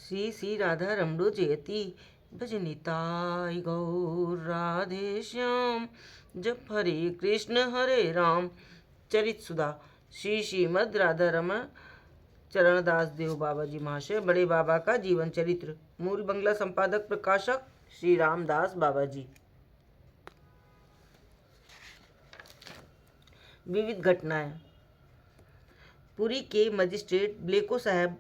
श्री श्री राधा रमणो जयति भजनिताय गौर राधे श्याम। जप हरे हरे राम। चरित सुधा श्री श्रीमद राधा रमण चरणदास देव बाबा जी महाशय बड़े बाबा का जीवन चरित्र। मूल बंगला संपादक प्रकाशक श्री रामदास बाबा जी। विविध घटनाएं। पुरी के मजिस्ट्रेट ब्लेको साहब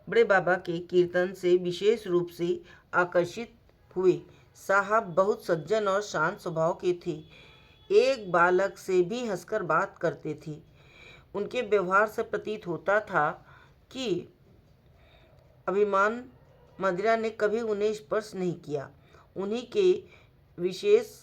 बड़े बाबा के कीर्तन से विशेष रूप से आकर्षित हुए। साहब बहुत सज्जन और शांत स्वभाव के थे। एक बालक से भी हंसकर बात करते थे। उनके व्यवहार से प्रतीत होता था कि अभिमान मदिरा ने कभी उन्हें स्पर्श नहीं किया। उन्हीं के विशेष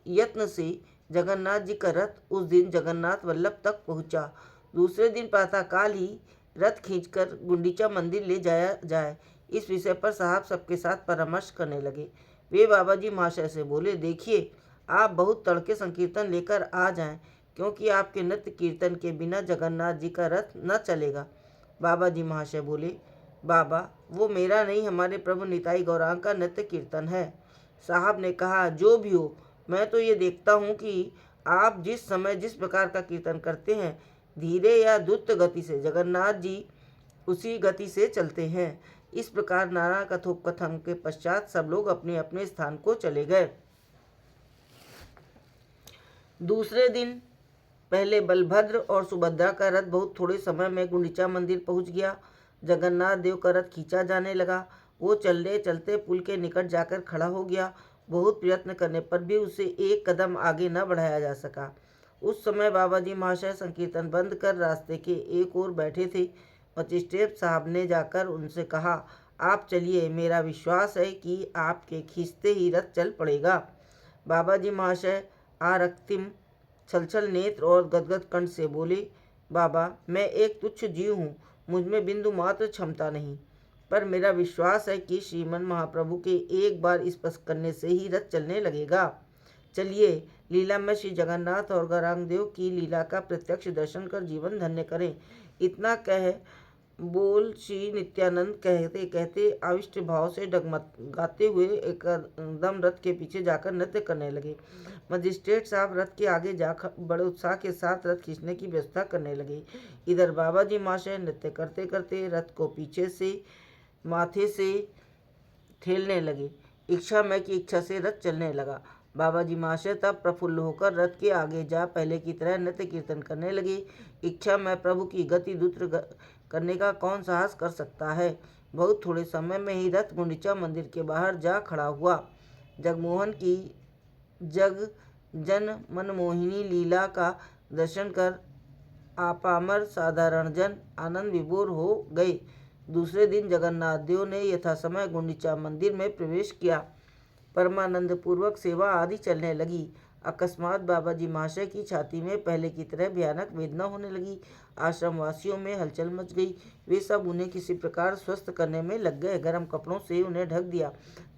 यत्न से जगन्नाथ जी का रथ उस दिन जगन्नाथ वल्लभ तक पहुंचा। दूसरे दिन प्रातःकाल ही रथ खींचकर गुंडीचा मंदिर ले जाया जाए, इस विषय पर साहब सबके साथ परामर्श करने लगे। वे बाबा जी महाशय से बोले, देखिए आप बहुत तड़के संकीर्तन लेकर आ जाएं, क्योंकि आपके नृत्य कीर्तन के बिना जगन्नाथ जी का रथ न चलेगा। बाबा जी महाशय बोले, बाबा वो मेरा नहीं, हमारे प्रभु निताई गौरांग का नृत्य कीर्तन है। साहब ने कहा, जो भी हो, मैं तो ये देखता हूँ कि आप जिस समय जिस प्रकार का कीर्तन करते हैं, धीरे या द्रुत गति से जगन्नाथ जी उसी गति से चलते हैं। इस प्रकार नाना कथोपकथन के पश्चात सब लोग अपने अपने स्थान को चले गए। दूसरे दिन पहले बलभद्र और सुभद्रा का रथ बहुत थोड़े समय में गुंडीचा मंदिर पहुंच गया। जगन्नाथ देव का रथ खींचा जाने लगा। वो चलते चलते पुल के निकट जाकर खड़ा हो गया। बहुत प्रयत्न करने पर भी उसे एक कदम आगे न बढ़ाया जा सका। उस समय बाबा जी महाशय संकीर्तन बंद कर रास्ते के एक ओर बैठे थे। मजिस्ट्रेट साहब ने जाकर उनसे कहा, आप चलिए, मेरा विश्वास है कि आपके खींचते ही रथ चल पड़ेगा। बाबा जी महाशय आरक्तिम छलछल नेत्र और गदगद कंठ से बोले, बाबा मैं एक तुच्छ जीव हूँ, मुझमें बिंदु मात्र क्षमता नहीं, पर मेरा विश्वास है कि श्रीमन महाप्रभु के एक बार स्पर्श करने से ही रथ चलने लगेगा। चलिए लीला में श्री जगन्नाथ और गौरांग देव की लीला का प्रत्यक्ष दर्शन कर जीवन धन्य करें। इतना कह बोल श्री नित्यानंद कहते कहते आविष्ट भाव से डगमगाते हुए एकदम रथ के पीछे जाकर नृत्य करने लगे। मजिस्ट्रेट साहब रथ के आगे जा बड़े उत्साह के साथ रथ खींचने की व्यवस्था करने लगे। इधर बाबा जी महाशय नृत्य करते करते रथ को पीछे से माथे से ठेलने लगे। इच्छा में की इच्छा से रथ चलने लगा। बाबा जी महाशय तब प्रफुल्ल होकर रथ के आगे जा पहले की तरह नृत्य कीर्तन करने लगे। इच्छा में प्रभु की गति द्रुत करने का कौन साहस कर सकता है। बहुत थोड़े समय में ही रथ गुंडीचा मंदिर के बाहर जा खड़ा हुआ। जगमोहन की जग जन मनमोहिनी लीला का दर्शन कर आपामर साधारण जन आनंद विभोर हो गए। दूसरे दिन जगन्नाथ देव ने यथा समय गुंडीचा मंदिर में प्रवेश किया। परमानंद पूर्वक सेवा आदि चलने लगी। अकस्मात बाबा जी महाशय की छाती में पहले की तरह भयानक वेदना होने लगी। आश्रम वासियों में हलचल मच गई। वे सब उन्हें किसी प्रकार स्वस्थ करने में लग गए। गर्म कपड़ों से उन्हें ढक दिया।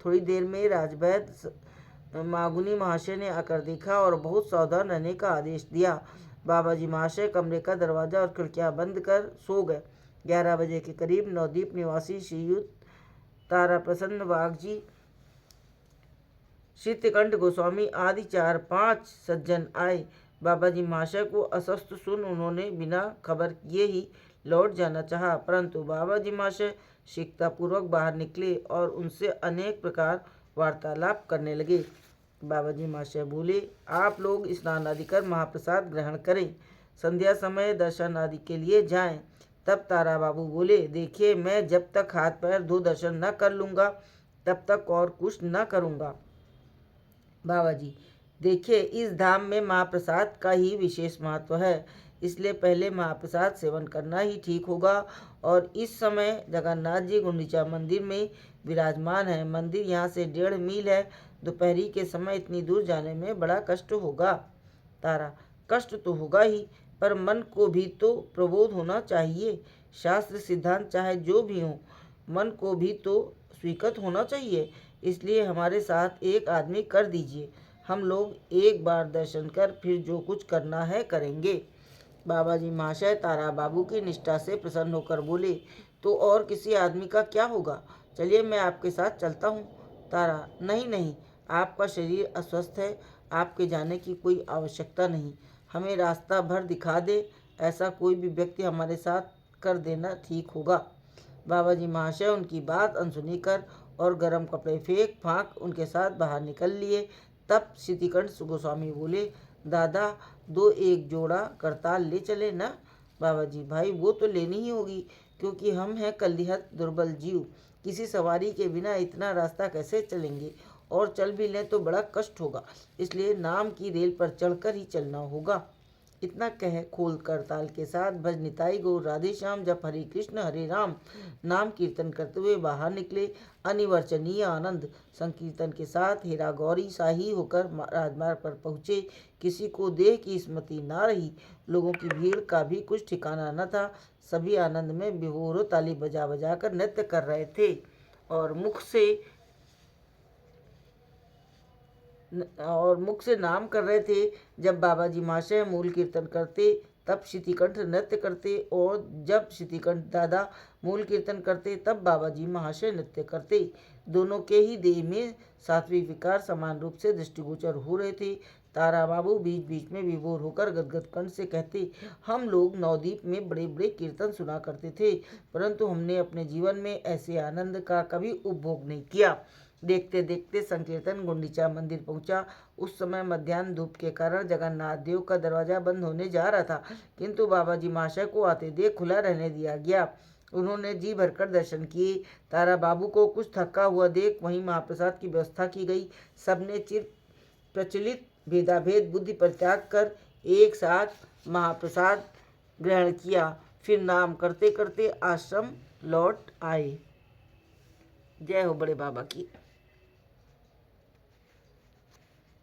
थोड़ी देर में राजवैद्य मागुनी महाशय ने आकर देखा और बहुत सावधान रहने का आदेश दिया। बाबा जी महाशय कमरे का दरवाजा और खिड़कियां बंद कर सो गए। 11 बजे के करीब नवद्वीप निवासी श्रीयुत तारा प्रसन्न बाग जी, शीतकंठ गोस्वामी आदि 4-5 सज्जन आए। बाबा जी महाशय को अस्वस्थ सुन उन्होंने बिना खबर किए ही लौट जाना चाहा, परंतु बाबा जी महाशय शीघ्रतापूर्वक बाहर निकले और उनसे अनेक प्रकार वार्तालाप करने लगे। बाबा जी महाशय बोले, आप लोग स्नान आदि कर महाप्रसाद ग्रहण करें, संध्या समय दर्शन आदि के लिए जाएं। तब तारा बाबू बोले, देखिए मैं जब तक हाथ पैर धो दर्शन न कर लूँगा तब तक और कुछ न करूँगा। बाबा जी, देखिए इस धाम में महाप्रसाद का ही विशेष महत्व है, इसलिए पहले महाप्रसाद सेवन करना ही ठीक होगा। और इस समय जगन्नाथ जी गुंडीचा मंदिर में विराजमान है। मंदिर यहाँ से 1.5 मील है। दोपहरी के समय इतनी दूर जाने में बड़ा कष्ट होगा। तारा, कष्ट तो होगा ही, पर मन को भी तो प्रबोध होना चाहिए। शास्त्र सिद्धांत चाहे जो भी हो, मन को भी तो स्वीकृत होना चाहिए। इसलिए हमारे साथ एक आदमी कर दीजिए, हम लोग एक बार दर्शन कर फिर जो कुछ करना है करेंगे। बाबा जी महाशय तारा बाबू की निष्ठा से प्रसन्न होकर बोले, तो और किसी आदमी का क्या होगा, चलिए मैं आपके साथ चलता हूँ। तारा: नहीं नहीं, आपका शरीर अस्वस्थ है, आपके जाने की कोई आवश्यकता नहीं। हमें रास्ता भर दिखा दे, ऐसा कोई भी व्यक्ति हमारे साथ कर देना ठीक होगा। बाबा जी महाशय उनकी बात अनसुनी कर और गर्म कपड़े फेंक फाँक उनके साथ बाहर निकल लिए। तब शितिकंठ गोस्वामी बोले: दादा, दो एक जोड़ा करताल ले चले ना। बाबा जी: भाई वो तो लेनी ही होगी, क्योंकि हम हैं कलिहत दुर्बल जीव, किसी सवारी के बिना इतना रास्ता कैसे चलेंगे, और चल भी लें तो बड़ा कष्ट होगा, इसलिए नाम की रेल पर चढ़कर ही चलना होगा। इतना कह खोल करताल के साथ भज निताई गौर राधे श्याम जप हरे कृष्ण हरे राम नाम कीर्तन करते हुए बाहर निकले। अनिवर्चनीय आनंद संकीर्तन के साथ हेरा गौरी शाही होकर राजमार्ग पर पहुँचे। किसी को देह की स्मृति ना रही। लोगों की भीड़ का भी कुछ ठिकाना न था। सभी आनंद में विभोर ताली बजा बजा कर नृत्य कर रहे थे और मुख से नाम कर रहे थे। जब बाबा जी महाशय मूल कीर्तन करते तब शितिकंठ नृत्य करते, और जब शितिकंठ दादा मूल कीर्तन करते तब बाबा जी महाशय नृत्य करते। दोनों के ही देह में सात्विक विकार समान रूप से दृष्टिगोचर हो रहे थे। तारा बाबू बीच बीच में विभोर होकर गदगद कंठ से कहते: हम लोग नवद्वीप में बड़े बड़े कीर्तन सुना करते थे, परंतु हमने अपने जीवन में ऐसे आनंद का कभी उपभोग नहीं किया। देखते देखते संकीर्तन गुंडीचा मंदिर पहुंचा। उस समय मध्याह्न धूप के कारण जगन्नाथ देव का दरवाजा बंद होने जा रहा था, किंतु बाबा जी महाशय को आते देख खुला रहने दिया गया। उन्होंने जी भरकर दर्शन किए। तारा बाबू को कुछ थका हुआ देख वहीं महाप्रसाद की व्यवस्था की गई। सबने चिर प्रचलित भेदाभेद बुद्धि पर त्याग कर एक साथ महाप्रसाद ग्रहण किया, फिर नाम करते करते आश्रम लौट आए। जय हो बड़े बाबा की।